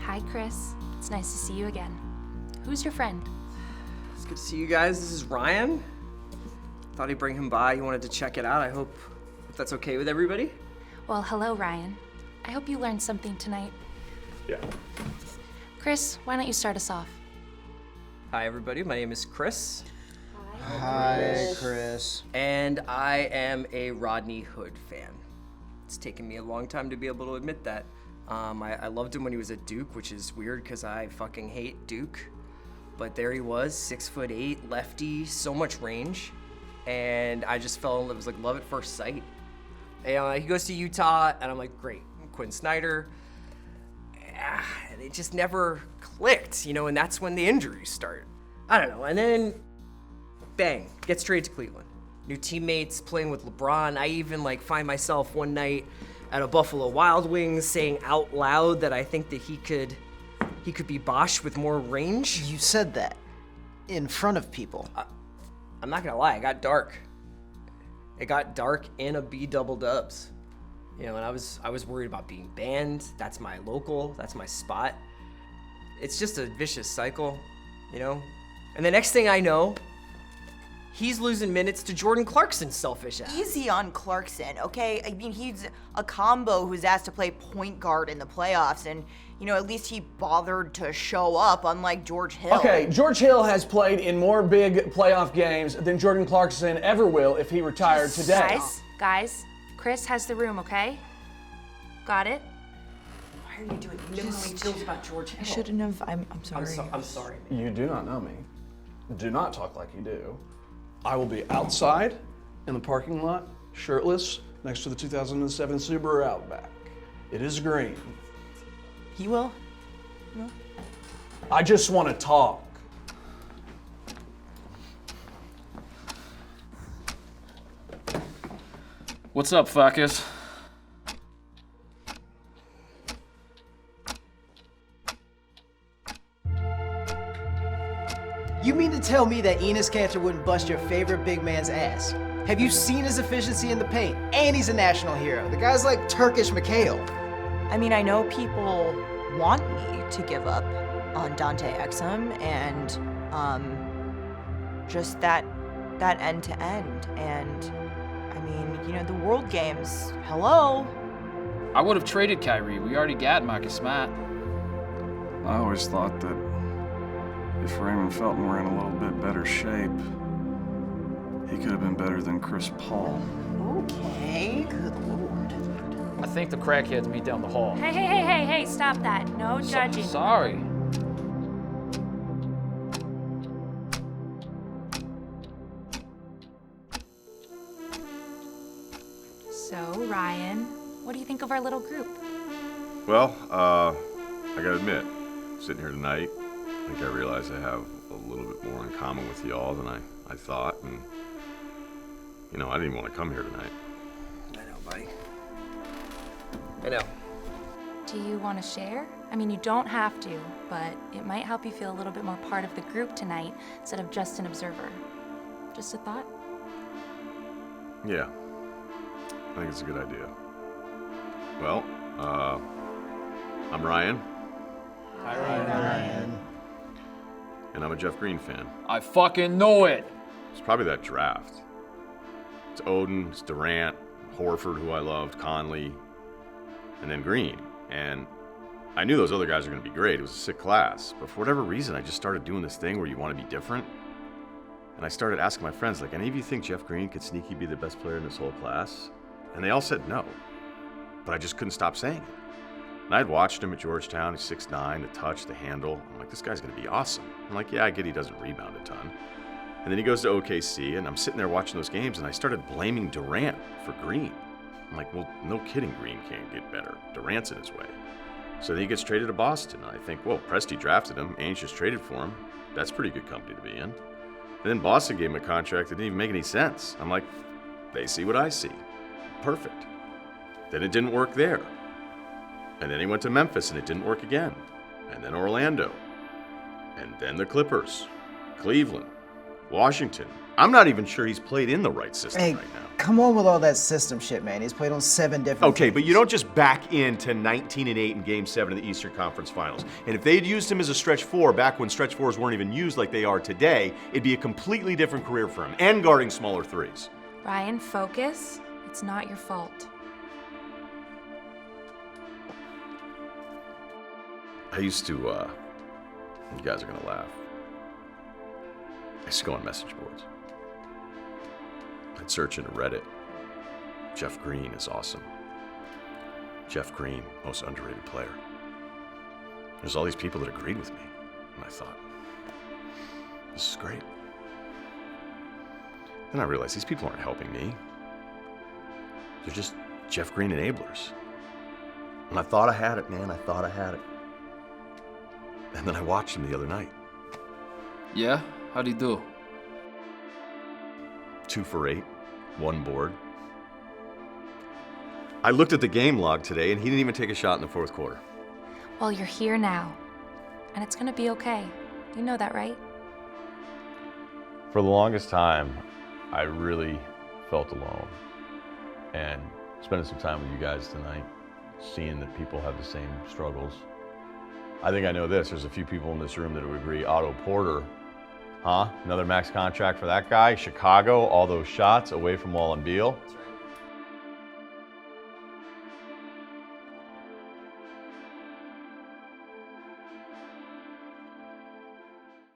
Hi, Chris. It's nice to see you again. Who's your friend? It's good to see you guys. This is Ryan. Thought I'd bring him by. He wanted to check it out. I hope that's okay with everybody. Well, hello, Ryan. I hope you learned something tonight. Yeah. Chris, why don't you start us off? Hi, everybody. My name is Chris. Hi, Chris. And I am a Rodney Hood fan. It's taken me a long time to be able to admit that. I loved him when he was at Duke, which is weird because I fucking hate Duke. But there he was, 6'8", lefty, so much range. And I just fell in love. It was like love at first sight. And he goes to Utah, and I'm like, great, Quinn Snyder. And it just never clicked, and that's when the injuries start. I don't know. And then, bang, gets traded to Cleveland. New teammates, playing with LeBron. I even find myself one night at a Buffalo Wild Wings saying out loud that I think that he could be Bosch with more range. You said that in front of people. I'm not gonna lie, it got dark. It got dark in a B double dubs. And I was worried about being banned. That's my local, that's my spot. It's just a vicious cycle, And the next thing I know, he's losing minutes to Jordan Clarkson's selfish ass. Easy on Clarkson, okay? I mean, he's a combo who's asked to play point guard in the playoffs, and, at least he bothered to show up, unlike George Hill. Okay, George Hill has played in more big playoff games than Jordan Clarkson ever will if he retired today. Guys, Chris has the room, okay? Got it? Why are you doing? You know how he feels about George Hill. I shouldn't have. I'm sorry. I'm sorry. You do not know me. Do not talk like you do. I will be outside in the parking lot, shirtless, next to the 2007 Subaru Outback. It is green. He will? I just want to talk. What's up, fuckers? You mean to tell me that Enes Kanter wouldn't bust your favorite big man's ass? Have you seen his efficiency in the paint? And he's a national hero. The guy's like Turkish McHale. I mean, I know people want me to give up on Dante Exum and just that end to end. And I mean, the World Games, hello? I would have traded Kyrie. We already got Marcus Smart. I always thought that if Raymond Felton were in a little bit better shape, he could have been better than Chris Paul. Okay, good lord. I think the crackheads meet down the hall. Hey, stop that. No judging. Sorry. So, Ryan, what do you think of our little group? Well, I gotta admit, sitting here tonight, I think I realize I have a little bit more in common with y'all than I thought, and I didn't even want to come here tonight. I know, buddy. I know. Do you want to share? I mean, you don't have to, but it might help you feel a little bit more part of the group tonight instead of just an observer. Just a thought? Yeah, I think it's a good idea. Well, I'm Ryan. Hi, Ryan. And I'm a Jeff Green fan. I fucking know it. It's probably that draft. It's Oden, it's Durant, Horford, who I loved, Conley, and then Green. And I knew those other guys were going to be great. It was a sick class. But for whatever reason, I just started doing this thing where you want to be different. And I started asking my friends, any of you think Jeff Green could sneaky be the best player in this whole class? And they all said no. But I just couldn't stop saying it. And I had watched him at Georgetown. He's 6'9", the touch, the handle. I'm like, this guy's going to be awesome. I'm like, yeah, I get he doesn't rebound a ton. And then he goes to OKC, and I'm sitting there watching those games, and I started blaming Durant for Green. I'm like, well, no kidding, Green can't get better. Durant's in his way. So then he gets traded to Boston. I think, well, Presti drafted him, Ainge just traded for him. That's pretty good company to be in. And then Boston gave him a contract that didn't even make any sense. I'm like, they see what I see. Perfect. Then it didn't work there. And then he went to Memphis and it didn't work again. And then Orlando. And then the Clippers. Cleveland. Washington. I'm not even sure he's played in the right system Hey, right now. come on with all that system shit, man. He's played on 7 different Okay, but teams. you don't just back into 19-8 in Game 7 of the Eastern Conference Finals. And if they had used him as a stretch 4 back when stretch 4s weren't even used like they are today, it'd be a completely different career for him, and guarding smaller threes. Ryan, focus. It's not your fault. I used to, you guys are gonna laugh. I used to go on message boards. I'd search into Reddit. Jeff Green is awesome. Jeff Green, most underrated player. There's all these people that agreed with me. And I thought, this is great. Then I realized these people aren't helping me. They're just Jeff Green enablers. And I thought I had it, man. I thought I had it. And then I watched him the other night. Yeah? How'd he do? 2 for 8, 1 board. I looked at the game log today, and he didn't even take a shot in the 4th quarter. Well, you're here now. And it's gonna be okay. You know that, right? For the longest time, I really felt alone. And spending some time with you guys tonight, seeing that people have the same struggles. I think I know this. There's a few people in this room that would agree. Otto Porter, huh? Another max contract for that guy. Chicago, all those shots away from Wall and Beal.